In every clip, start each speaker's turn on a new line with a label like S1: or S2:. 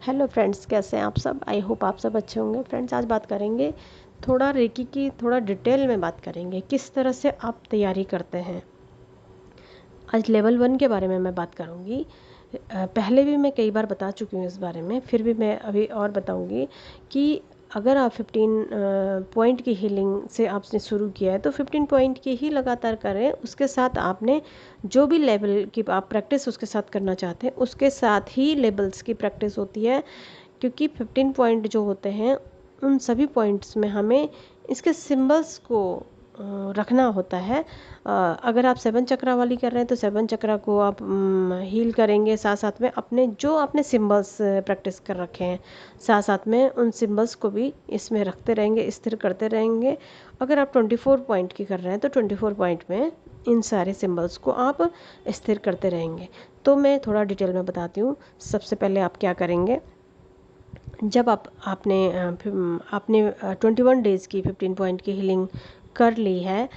S1: Hello friends, कैसे हैं आप सब। आई होप आप सब अच्छे होंगे। फ्रेंड्स, आज बात करेंगे थोड़ा रेकी की, थोड़ा डिटेल में बात करेंगे किस तरह से आप तैयारी करते हैं। आज लेवल 1 के बारे में मैं बात करूंगी। पहले भी मैं कई बार बता चुकी हूँ इस बारे में, फिर भी मैं अभी और बताऊंगी कि अगर आप 15 पॉइंट की हीलिंग से आपने शुरू किया है तो 15 पॉइंट की ही लगातार करें। उसके साथ आपने जो भी लेवल की आप प्रैक्टिस उसके साथ करना चाहते हैं उसके साथ ही लेवल्स की प्रैक्टिस होती है, क्योंकि 15 पॉइंट जो होते हैं उन सभी पॉइंट्स में हमें इसके सिंबल्स को रखना होता है। अगर आप 7 चक्रा वाली कर रहे हैं तो 7 चक्रा को आप हील करेंगे, साथ साथ में अपने जो आपने सिंबल्स प्रैक्टिस कर रखे हैं साथ साथ में उन सिंबल्स को भी इसमें रखते रहेंगे, स्थिर करते रहेंगे। अगर आप 24 पॉइंट की कर रहे हैं तो 24 पॉइंट में इन सारे सिंबल्स को आप स्थिर करते रहेंगे। तो मैं थोड़ा डिटेल में बताती हूँ। सबसे पहले आप क्या करेंगे, जब आपने 21 डेज़ की 15 पॉइंट की हीलिंग कर ली है,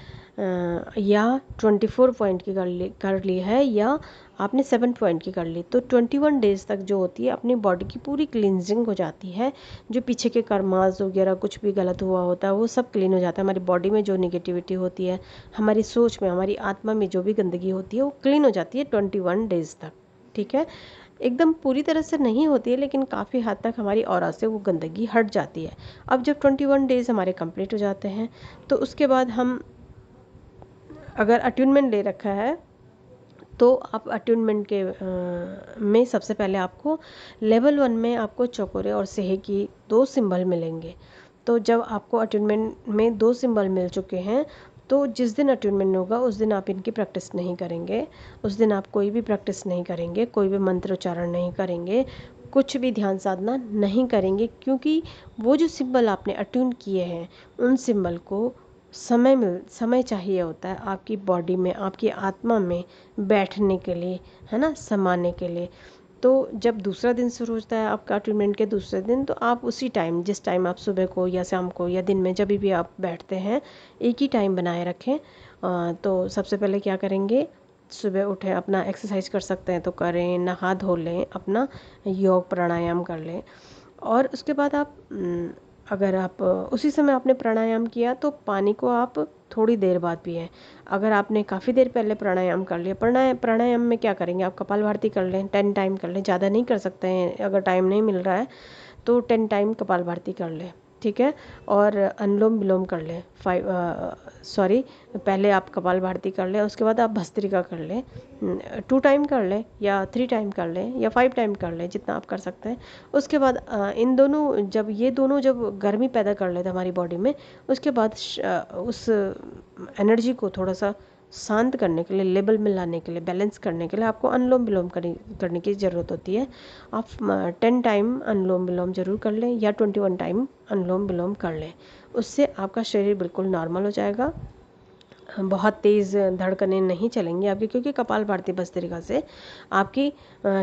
S1: या 24 पॉइंट की कर ली है, या आपने 7 पॉइंट की कर ली, तो 21 डेज़ तक जो होती है अपनी बॉडी की पूरी क्लींजिंग हो जाती है। जो पीछे के कर्मास वगैरह कुछ भी गलत हुआ होता है वो सब क्लीन हो जाता है। हमारी बॉडी में जो निगेटिविटी होती है, हमारी सोच में, हमारी आत्मा में जो भी गंदगी होती है वो क्लीन हो जाती है 21 डेज़ तक। ठीक है, एकदम पूरी तरह से नहीं होती है लेकिन काफ़ी हद तक हमारी ऑरा से वो गंदगी हट जाती है। अब जब 21 डेज़ हमारे कंप्लीट हो जाते हैं तो उसके बाद हम, अगर अट्यूनमेंट ले रखा है तो आप अट्यूनमेंट के में सबसे पहले आपको लेवल 1 में आपको चौकोरे और सेहे की 2 सिंबल मिलेंगे। तो जब आपको अट्यूनमेंट में 2 सिंबल मिल चुके हैं तो जिस दिन अट्यूनमेंट होगा उस दिन आप इनकी प्रैक्टिस नहीं करेंगे। उस दिन आप कोई भी प्रैक्टिस नहीं करेंगे, कोई भी मंत्र उच्चारण नहीं करेंगे, कुछ भी ध्यान साधना नहीं करेंगे, क्योंकि वो जो सिंबल आपने अट्यून किए हैं उन सिंबल को समय चाहिए होता है आपकी बॉडी में, आपकी आत्मा में बैठने के लिए, है ना, समाने के लिए। तो जब दूसरा दिन शुरू होता है आपका ट्रीटमेंट के दूसरे दिन, तो आप उसी टाइम, जिस टाइम आप सुबह को या शाम को या दिन में जब भी आप बैठते हैं, एक ही टाइम बनाए रखें। तो सबसे पहले क्या करेंगे, सुबह उठे अपना एक्सरसाइज कर सकते हैं तो करें, नहा धो लें, अपना योग प्राणायाम कर लें। और उसके बाद आप अगर आप उसी समय आपने प्राणायाम किया तो पानी को आप थोड़ी देर बाद पिएं। अगर आपने काफ़ी देर पहले प्राणायाम कर लिया, प्राणायाम में क्या करेंगे, आप कपालभाति कर लें, 10 टाइम कर लें, ज़्यादा नहीं कर सकते हैं, अगर टाइम नहीं मिल रहा है तो 10 टाइम कपालभाति कर लें। ठीक है, और अनुलोम विलोम कर लें, पहले आप कपालभाति कर लें, उसके बाद आप भस्त्रिका कर लें, 2 टाइम कर लें या 3 टाइम कर लें या 5 टाइम कर लें, जितना आप कर सकते हैं। उसके बाद इन दोनों, जब ये दोनों जब गर्मी पैदा कर लेते हैं हमारी बॉडी में, उसके बाद उस एनर्जी को थोड़ा सा शांत करने के लिए, लेवल में लाने के लिए, बैलेंस करने के लिए आपको अनुलोम विलोम करने की ज़रूरत होती है। आप 10 टाइम अनुलोम विलोम ज़रूर कर लें या 21 टाइम अनुलोम विलोम कर लें। उससे आपका शरीर बिल्कुल नॉर्मल हो जाएगा, बहुत तेज़ धड़कनें नहीं चलेंगी आपकी, क्योंकि कपालभाति भस्त्रिका से आपकी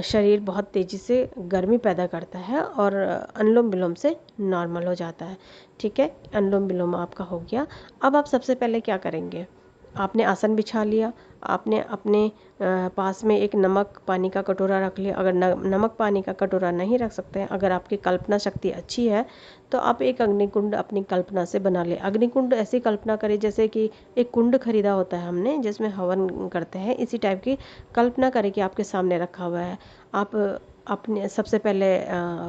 S1: शरीर बहुत तेज़ी से गर्मी पैदा करता है और अनुलोम विलोम से नॉर्मल हो जाता है। ठीक है, अनुलोम विलोम आपका हो गया। अब आप सबसे पहले क्या करेंगे, आपने आसन बिछा लिया, आपने अपने पास में एक नमक पानी का कटोरा रख लिया। अगर नमक पानी का कटोरा नहीं रख सकते हैं, अगर आपकी कल्पना शक्ति अच्छी है तो आप एक अग्निकुंड अपनी कल्पना से बना लें। अग्निकुंड ऐसी कल्पना करें जैसे कि एक कुंड खरीदा होता है हमने जिसमें हवन करते हैं, इसी टाइप की कल्पना करें कि आपके सामने रखा हुआ है। आप अपने सबसे पहले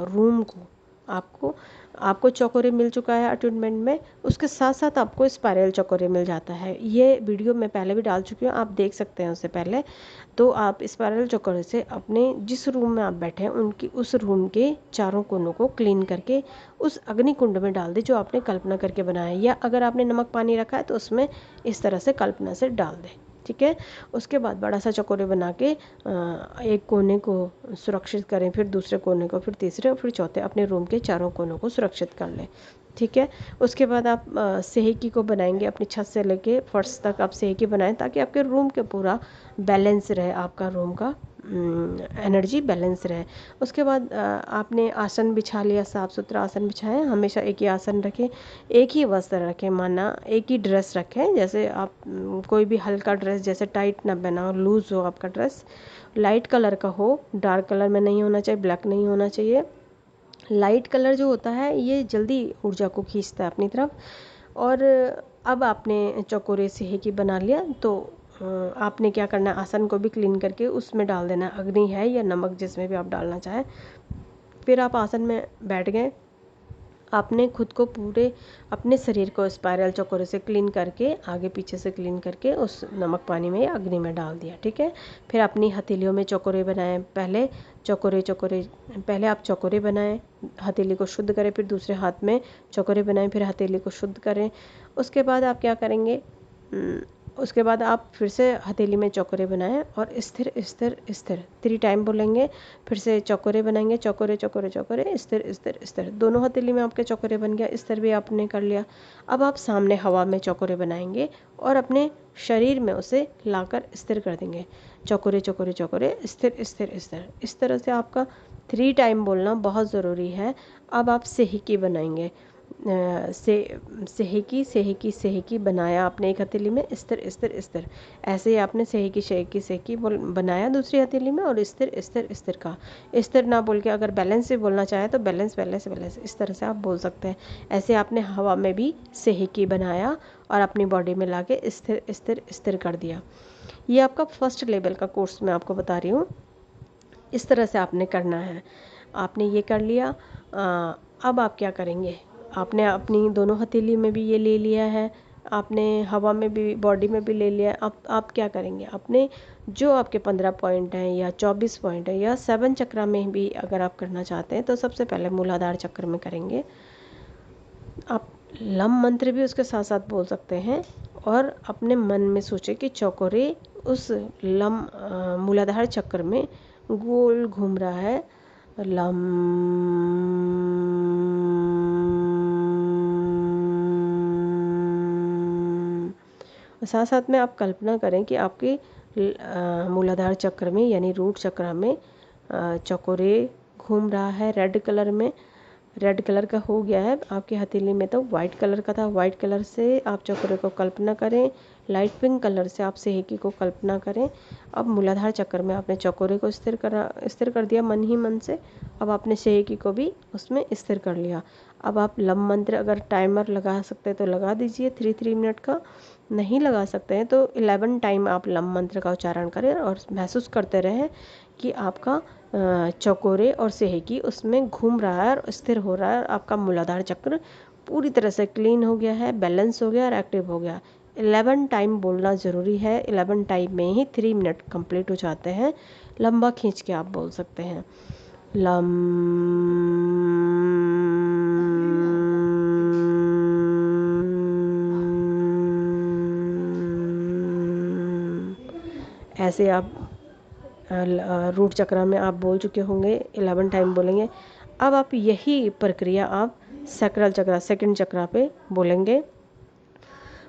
S1: रूम को, आपको चौकोरे मिल चुका है अटूनमेंट में, उसके साथ साथ आपको स्पाइरल चौकोरे मिल जाता है। ये वीडियो मैं पहले भी डाल चुकी हूँ, आप देख सकते हैं उससे पहले। तो आप स्पाइरल चौकोरे से अपने जिस रूम में आप बैठे हैं उनकी उस रूम के चारों कोनों को क्लीन करके उस अग्नि कुंड में डाल दें जो आपने कल्पना करके बनाया है, या अगर आपने नमक पानी रखा है तो उसमें इस तरह से कल्पना से डाल दें। ठीक है, उसके बाद बड़ा सा चौकोरे बना के एक कोने को सुरक्षित करें, फिर दूसरे कोने को, फिर तीसरे और फिर चौथे, अपने रूम के चारों कोनों को सुरक्षित कर लें। ठीक है, उसके बाद आप सेहकी को बनाएंगे, अपनी छत से लेके फर्श तक आप सेहकी बनाएं ताकि आपके रूम के पूरा बैलेंस रहे, आपका रूम का एनर्जी बैलेंस रहे। उसके बाद आपने आसन बिछा लिया, साफ़ सुथरा आसन बिछाएं, हमेशा एक ही आसन रखें, एक ही वस्त्र रखें, माना एक ही ड्रेस रखें। जैसे आप कोई भी हल्का ड्रेस, जैसे टाइट ना पहना हो, लूज़ हो आपका ड्रेस, लाइट कलर का हो, डार्क कलर में नहीं होना चाहिए, ब्लैक नहीं होना चाहिए, लाइट कलर जो होता है ये जल्दी ऊर्जा को खींचता है अपनी तरफ। और अब आपने चौकोरे सेहकी बना लिया, तो आपने क्या करना है, आसन को भी क्लीन करके उसमें डाल देना है, अग्नि है या नमक जिसमें भी आप डालना चाहें। फिर आप आसन में बैठ गए। आपने खुद को पूरे अपने शरीर को स्पाइरल चौकोरे से क्लीन करके, आगे पीछे से क्लीन करके उस नमक पानी में या अग्नि में डाल दिया, ठीक है। फिर अपनी हथेलियों में चौकोरे बनाएं। पहले पहले आप चौकोरे बनाएं, हथेली को शुद्ध करें, फिर दूसरे हाथ में चौकोरे बनाएं, फिर हथेली को शुद्ध करें। उसके बाद आप क्या करेंगे, उसके बाद आप फिर से हथेली में चौकोरे बनाएं और स्थिर स्थिर स्थिर 3 टाइम बोलेंगे। फिर से चौकोरे बनाएंगे, चौकोरे चौकोरे चौकोरे, स्थिर स्थिर स्थिर। दोनों हथेली में आपके चौकोरे बन गया, स्थिर भी आपने कर लिया। अब आप सामने हवा में चौकोरे बनाएंगे और अपने शरीर में उसे लाकर स्थिर कर देंगे। चौकोरे चौकोरे चौकोरे, स्थिर स्थिर स्थिर। इस तरह से आपका 3 टाइम बोलना बहुत ज़रूरी है। अब आप सेहकी बनाएंगे। सेहकी सेहकी सेहकी बनाया आपने एक हथेली में, स्थिर स्थिर स्थिर। ऐसे ही आपने सेहकी सेहकी सेहकी बनाया दूसरी हथेली में, और स्थिर स्थिर स्थिर का। स्थिर ना बोल के अगर बैलेंस से बोलना चाहे तो बैलेंस बैलेंस बैलेंस, इस तरह से आप बोल सकते हैं। ऐसे आपने हवा में भी सेहकी बनाया और अपनी बॉडी में लाके स्थिर स्थिर स्थिर कर दिया। ये आपका फर्स्ट लेवल का कोर्स मैं आपको बता रही हूँ। इस तरह से आपने करना है। आपने ये कर लिया। अब आप क्या करेंगे, आपने अपनी दोनों हथेली में भी ये ले लिया है, आपने हवा में भी, बॉडी में भी ले लिया है। अब आप क्या करेंगे, अपने जो आपके 15 पॉइंट हैं या 24 पॉइंट है या 7 चक्र में भी अगर आप करना चाहते हैं तो सबसे पहले मूलाधार चक्र में करेंगे। आप लम मंत्र भी उसके साथ साथ बोल सकते हैं और अपने मन में सोचे कि चौकोरे उस मूलाधार चक्र में गोल घूम रहा है। लम, साथ साथ में आप कल्पना करें कि आपके मूलाधार चक्र में यानी रूट चक्र में चौकोरे घूम रहा है रेड कलर में। रेड कलर का हो गया है, आपकी हथेली में तो वाइट कलर का था। वाइट कलर से आप चक्र को कल्पना करें, लाइट पिंक कलर से आप सेहकी को कल्पना करें। अब मूलाधार चक्र में आपने चक्रे को स्थिर कर दिया मन ही मन से। अब आपने सेहकी को भी उसमें स्थिर कर लिया। अब आप लम मंत्र अगर टाइमर लगा सकते हैं तो लगा दीजिए 3 मिनट का। नहीं लगा सकते हैं तो 11 टाइम आप लम मंत्र का उच्चारण करें और महसूस करते रहें कि आपका चौकोरे और सेहकी उसमें घूम रहा है और स्थिर हो रहा है। और आपका मूलाधार चक्र पूरी तरह से क्लीन हो गया है, बैलेंस हो गया और एक्टिव हो गया। 11 टाइम बोलना ज़रूरी है। 11 टाइम में ही 3 मिनट कंप्लीट हो जाते हैं। लंबा खींच के आप बोल सकते हैं लम। ऐसे आप रूट चक्र में आप बोल चुके होंगे, 11 टाइम बोलेंगे। अब आप यही प्रक्रिया आप सैक्रल चक्र, सेकंड चक्र पे बोलेंगे।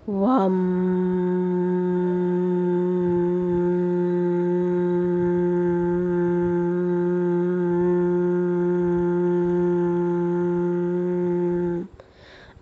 S1: वम,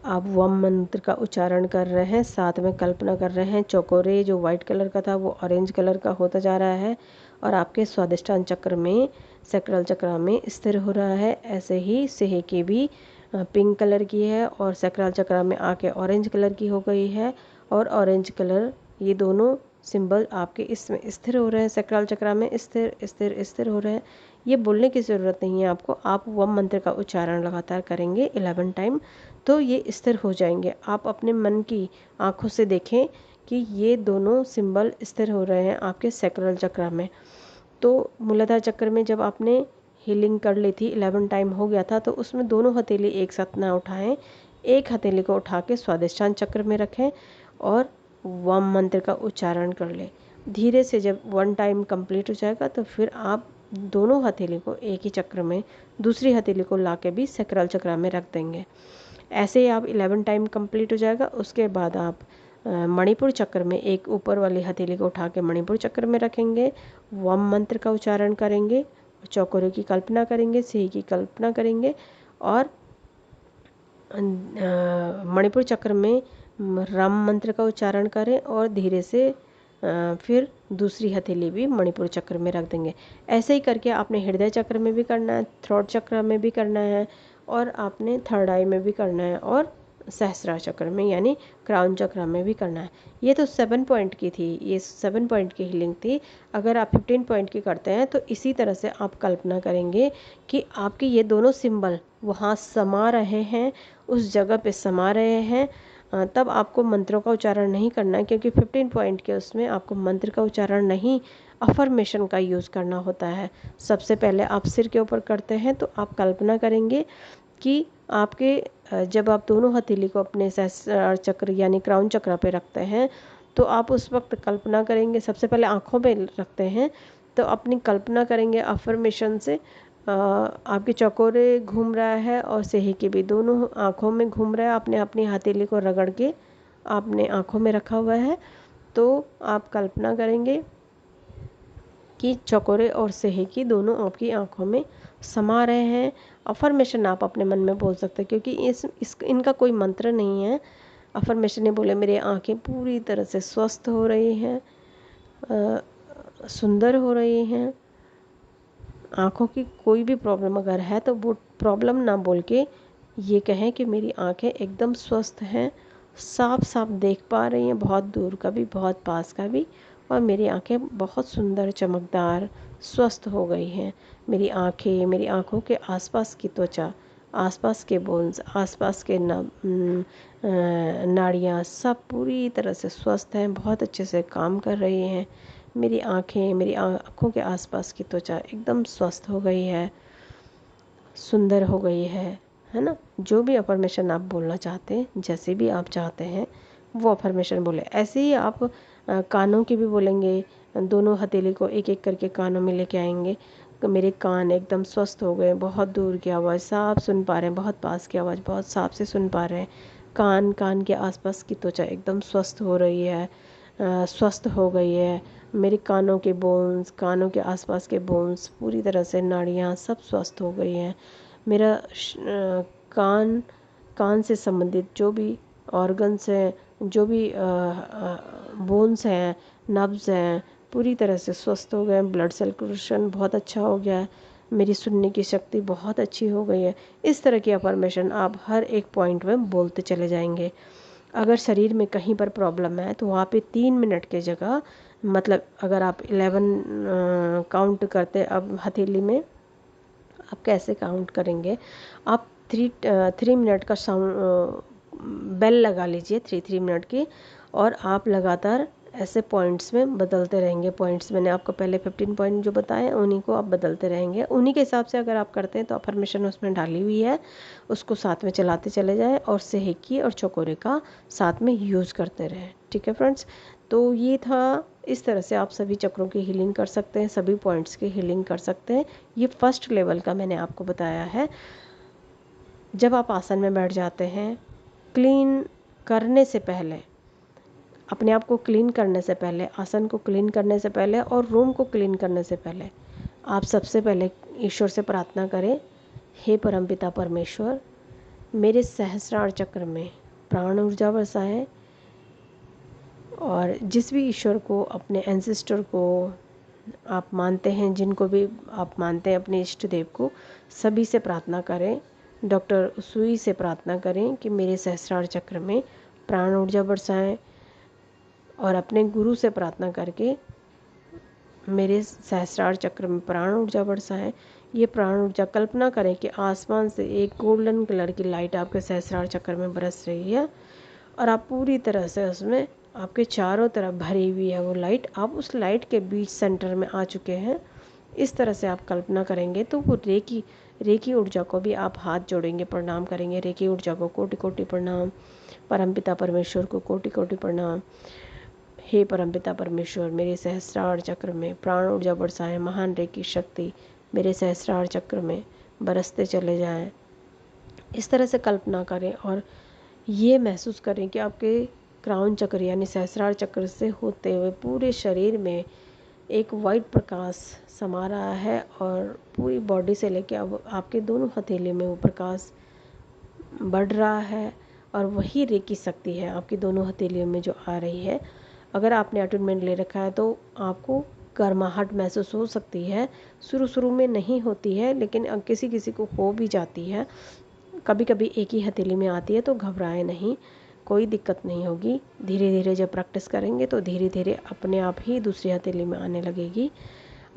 S1: आप वम मंत्र का उच्चारण कर रहे हैं, साथ में कल्पना कर रहे हैं चौकोरे जो वाइट कलर का था वो ऑरेंज कलर का होता जा रहा है और आपके स्वादिष्टान चक्र में, सैक्रल चक्र में स्थिर हो रहा है। ऐसे ही सेहकी भी पिंक कलर की है और सैक्रल चक्र में आके ऑरेंज कलर की हो गई है। और ऑरेंज कलर, ये दोनों सिंबल आपके इसमें स्थिर हो रहे हैं, सैक्रल चक्र में स्थिर स्थिर स्थिर हो रहे हैं। ये बोलने की ज़रूरत नहीं है आपको, आप वम मंत्र का उच्चारण लगातार करेंगे 11 टाइम तो ये स्थिर हो जाएंगे। आप अपने मन की आंखों से देखें कि ये दोनों सिंबल स्थिर हो रहे हैं आपके सैक्रल चक्र में। तो मूलाधार चक्र में जब आपने हीलिंग कर ली थी, 11 टाइम हो गया था, तो उसमें दोनों हथेली एक साथ ना उठाएं, एक हथेली को उठा के स्वादिष्टान चक्र में रखें और वम मंत्र का उच्चारण कर लें। धीरे से जब 1 टाइम कंप्लीट हो जाएगा तो फिर आप दोनों हथेली को एक ही चक्र में, दूसरी हथेली को ला के भी सैक्रल चक्र में रख देंगे। ऐसे ही आप 11 टाइम कंप्लीट हो जाएगा। उसके बाद आप मणिपुर चक्र में एक ऊपर वाली हथेली को उठा के मणिपुर चक्र में रखेंगे, वम मंत्र का उच्चारण करेंगे, चौकोरे की कल्पना करेंगे, सेही की कल्पना करेंगे और मणिपुर चक्र में रम मंत्र का उच्चारण करें और धीरे से फिर दूसरी हथेली भी मणिपुर चक्र में रख देंगे। ऐसे ही करके आपने हृदय चक्र में भी करना है, थ्रोट चक्र में भी करना है और आपने थर्ड आई में भी करना है और सहस्रार चक्र में यानी क्राउन चक्र में भी करना है। ये तो 7 पॉइंट की थी, ये 7 पॉइंट की हीलिंग थी। अगर आप 15 पॉइंट की करते हैं तो इसी तरह से आप कल्पना करेंगे कि आपके ये दोनों सिंबल वहाँ समा रहे हैं, उस जगह पे समा रहे हैं। तब आपको मंत्रों का उच्चारण नहीं करना है, क्योंकि 15 पॉइंट के उसमें आपको मंत्र का उच्चारण नहीं, अफर्मेशन का यूज़ करना होता है। सबसे पहले आप सिर के ऊपर करते हैं तो आप कल्पना करेंगे कि आपके जब आप दोनों हथेली को अपने सहस्रार चक्र यानी क्राउन चक्र पे रखते हैं तो आप उस वक्त कल्पना करेंगे, सबसे पहले आँखों पे रखते हैं तो अपनी कल्पना करेंगे अफर्मेशन से आपके चकोरे घूम रहा है और सेहिकी भी दोनों आँखों में घूम रहा है। आपने अपनी हथेली को रगड़ के आपने आँखों में रखा हुआ है, तो आप कल्पना करेंगे कि चकोरे और सेहिकी दोनों आपकी आँखों में समा रहे हैं। अफर्मेशन आप अपने मन में बोल सकते हैं, क्योंकि इनका कोई मंत्र नहीं है। अफर्मेशन ने बोले मेरी आँखें पूरी तरह से स्वस्थ हो रही हैं, सुंदर हो रही हैं। आँखों की कोई भी प्रॉब्लम अगर है तो वो प्रॉब्लम ना बोल के ये कहें कि मेरी आँखें एकदम स्वस्थ हैं, साफ साफ देख पा रही हैं, बहुत दूर का भी बहुत पास का भी, और मेरी आँखें बहुत सुंदर चमकदार स्वस्थ हो गई हैं। मेरी आँखें, मेरी आँखों के आसपास की त्वचा, आसपास के बोन्स, आसपास के नाड़ियाँ सब पूरी तरह से स्वस्थ हैं, बहुत अच्छे से काम कर रही हैं। मेरी आँखें, मेरी आँखों के आसपास की त्वचा एकदम स्वस्थ हो गई है, सुंदर हो गई है ना। जो भी अफर्मेशन आप बोलना चाहते हैं, जैसे भी आप चाहते हैं वो अफर्मेशन बोले। ऐसे ही आप कानों की भी बोलेंगे, दोनों हथेली को एक एक करके कानों में लेके आएंगे। मेरे कान एकदम स्वस्थ हो गए, बहुत दूर की आवाज़ साफ सुन पा रहे हैं, बहुत पास की आवाज़ बहुत साफ से सुन पा रहे हैं। कान के आसपास की त्वचा एकदम स्वस्थ हो रही है, स्वस्थ हो गई है। मेरे कानों के बोन्स, कानों के आसपास के बोन्स, पूरी तरह से नाड़ियाँ सब स्वस्थ हो गई हैं। मेरा कान से संबंधित जो भी ऑर्गन्स हैं, जो भी बोन्स हैं, नर्व्स हैं, पूरी तरह से स्वस्थ हो गए। ब्लड सर्कुलेशन बहुत अच्छा हो गया है, मेरी सुनने की शक्ति बहुत अच्छी हो गई है। इस तरह की अफर्मेशन आप हर एक पॉइंट में बोलते चले जाएंगे। अगर शरीर में कहीं पर प्रॉब्लम है तो वहाँ पे 3 मिनट की जगह, मतलब अगर आप 11 काउंट करते अब हथेली में, आप कैसे काउंट करेंगे, आप 3 मिनट का साउंड बेल लगा लीजिए, 3 मिनट की, और आप लगातार ऐसे पॉइंट्स में बदलते रहेंगे। पॉइंट्स मैंने आपको पहले 15 पॉइंट जो बताए उन्हीं को आप बदलते रहेंगे। उन्हीं के हिसाब से अगर आप करते हैं तो अफर्मेशन उसमें डाली हुई है, उसको साथ में चलाते चले जाएं और सेहिकी और चकोरे का साथ में यूज़ करते रहें। ठीक है फ्रेंड्स, तो ये था, इस तरह से आप सभी चक्रों की हीलिंग कर सकते हैं, सभी पॉइंट्स की हीलिंग कर सकते हैं। ये फर्स्ट लेवल का मैंने आपको बताया है। जब आप आसन में बैठ जाते हैं, क्लीन करने से पहले, अपने आप को क्लीन करने से पहले, आसन को क्लीन करने से पहले और रूम को क्लीन करने से पहले, आप सबसे पहले ईश्वर से प्रार्थना करें, हे परमपिता परमेश्वर, मेरे सहस्रार चक्र में प्राण ऊर्जा बरसाएं, और जिस भी ईश्वर को, अपने एंसेस्टर को आप मानते हैं, जिनको भी आप मानते हैं अपने इष्ट देव को, सभी से प्रार्थना करें। डॉक्टर सुई से प्रार्थना करें कि मेरे सहस्रार चक्र में प्राण ऊर्जा बरसाएं, और अपने गुरु से प्रार्थना करके मेरे सहस्रार चक्र में प्राण ऊर्जा बरसाएं। ये प्राण ऊर्जा, कल्पना करें कि आसमान से एक गोल्डन कलर की लाइट आपके सहस्रार चक्र में बरस रही है और आप पूरी तरह से उसमें, आपके चारों तरफ भरी हुई है वो लाइट, आप उस लाइट के बीच सेंटर में आ चुके हैं। इस तरह से आप कल्पना करेंगे तो वो रेकी ऊर्जा को भी आप हाथ जोड़ेंगे, प्रणाम करेंगे। रेकी ऊर्जा को कोटि कोटि प्रणाम, परमपिता परमेश्वर को कोटि कोटि प्रणाम। हे परमपिता परमेश्वर, मेरे सहस्रार चक्र में प्राण ऊर्जा बरसाएं, महान रेकी शक्ति मेरे सहस्रार चक्र में बरसते चले जाएं। इस तरह से कल्पना करें और ये महसूस करें कि आपके क्राउन चक्र यानी सहस्रार चक्र से होते हुए पूरे शरीर में एक वाइट प्रकाश समा रहा है, और पूरी बॉडी से लेकर अब आपके दोनों हथेली में वो प्रकाश बढ़ रहा है, और वही रेकी शक्ति है आपकी दोनों हथेलियों में जो आ रही है। अगर आपने अटूनमेंट ले रखा है तो आपको गर्माहट महसूस हो सकती है, शुरू शुरू में नहीं होती है, लेकिन किसी किसी को हो भी जाती है। कभी कभी एक ही हथेली में आती है तो घबराएं नहीं, कोई दिक्कत नहीं होगी। धीरे धीरे जब प्रैक्टिस करेंगे तो धीरे धीरे अपने आप ही दूसरी हथेली में आने लगेगी।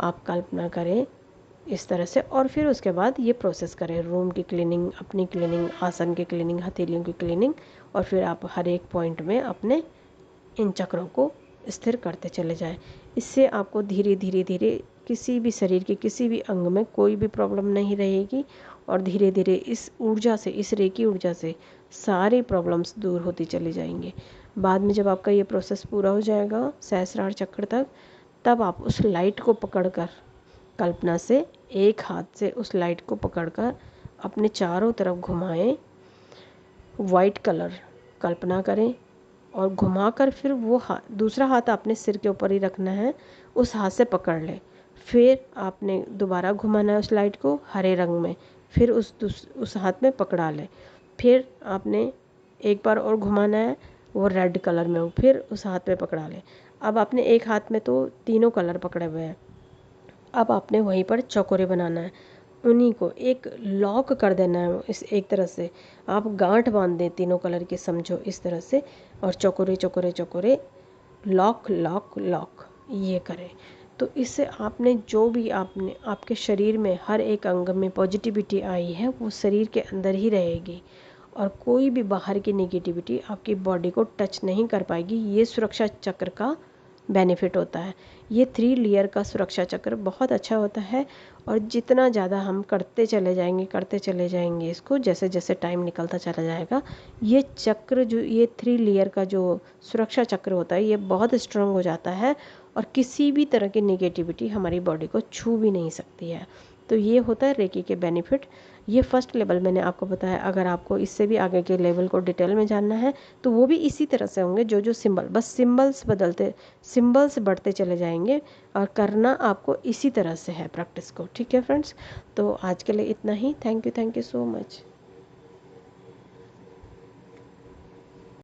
S1: आप कल्पना करें इस तरह से, और फिर उसके बाद ये प्रोसेस करें, रूम की क्लीनिंग, अपनी क्लीनिंग, आसन की क्लीनिंग, हथेलियों की क्लीनिंग, और फिर आप हर एक पॉइंट में अपने इन चक्रों को स्थिर करते चले जाएं। इससे आपको धीरे धीरे धीरे किसी भी शरीर के किसी भी अंग में कोई भी प्रॉब्लम नहीं रहेगी, और धीरे धीरे इस ऊर्जा से, इस रेकी ऊर्जा से सारी प्रॉब्लम्स दूर होती चली जाएंगी। बाद में जब आपका ये प्रोसेस पूरा हो जाएगा सहस्रार चक्र तक, तब आप उस लाइट को पकड़कर, कल्पना से एक हाथ से उस लाइट को पकड़कर अपने चारों तरफ घुमाएं, वाइट कलर कल्पना करें, और घुमाकर फिर वो दूसरा हाथ आपने सिर के ऊपर ही रखना है, उस हाथ से पकड़ लें। फिर आपने दोबारा घुमाना है उस लाइट को हरे रंग में, फिर उस हाथ में पकड़ा लें। फिर आपने एक बार और घुमाना है, वो रेड कलर में हो, फिर उस हाथ में पकड़ा लें। अब आपने एक हाथ में तो तीनों कलर पकड़े हुए हैं, अब आपने वहीं पर चौकोरे बनाना है, उन्हीं को एक लॉक कर देना है। इस एक तरह से आप गांठ बांध दें तीनों कलर के, समझो इस तरह से, और चौकोरे चौकोरे चौकोरे, लॉक लॉक लॉक, ये करें। तो इससे आपने जो भी आपने आपके शरीर में हर एक अंग में पॉजिटिविटी आई है वो शरीर के अंदर ही रहेगी, और कोई भी बाहर की नेगेटिविटी आपकी बॉडी को टच नहीं कर पाएगी। ये सुरक्षा चक्र का बेनिफिट होता है। ये 3 लेयर का सुरक्षा चक्र बहुत अच्छा होता है, और जितना ज़्यादा हम करते चले जाएंगे इसको, जैसे जैसे टाइम निकलता चला जाएगा, ये चक्र जो ये 3 लेयर का जो सुरक्षा चक्र होता है ये बहुत स्ट्रांग हो जाता है, और किसी भी तरह की नेगेटिविटी हमारी बॉडी को छू भी नहीं सकती है। तो ये होता है रेकी के बेनिफिट। ये फर्स्ट लेवल मैंने आपको बताया। अगर आपको इससे भी आगे के लेवल को डिटेल में जानना है तो वो भी इसी तरह से होंगे, जो जो सिंबल, बस सिंबल्स बदलते, सिंबल्स बढ़ते चले जाएंगे, और करना आपको इसी तरह से है प्रैक्टिस को। ठीक है फ्रेंड्स, तो आज के लिए इतना ही। Thank you so much.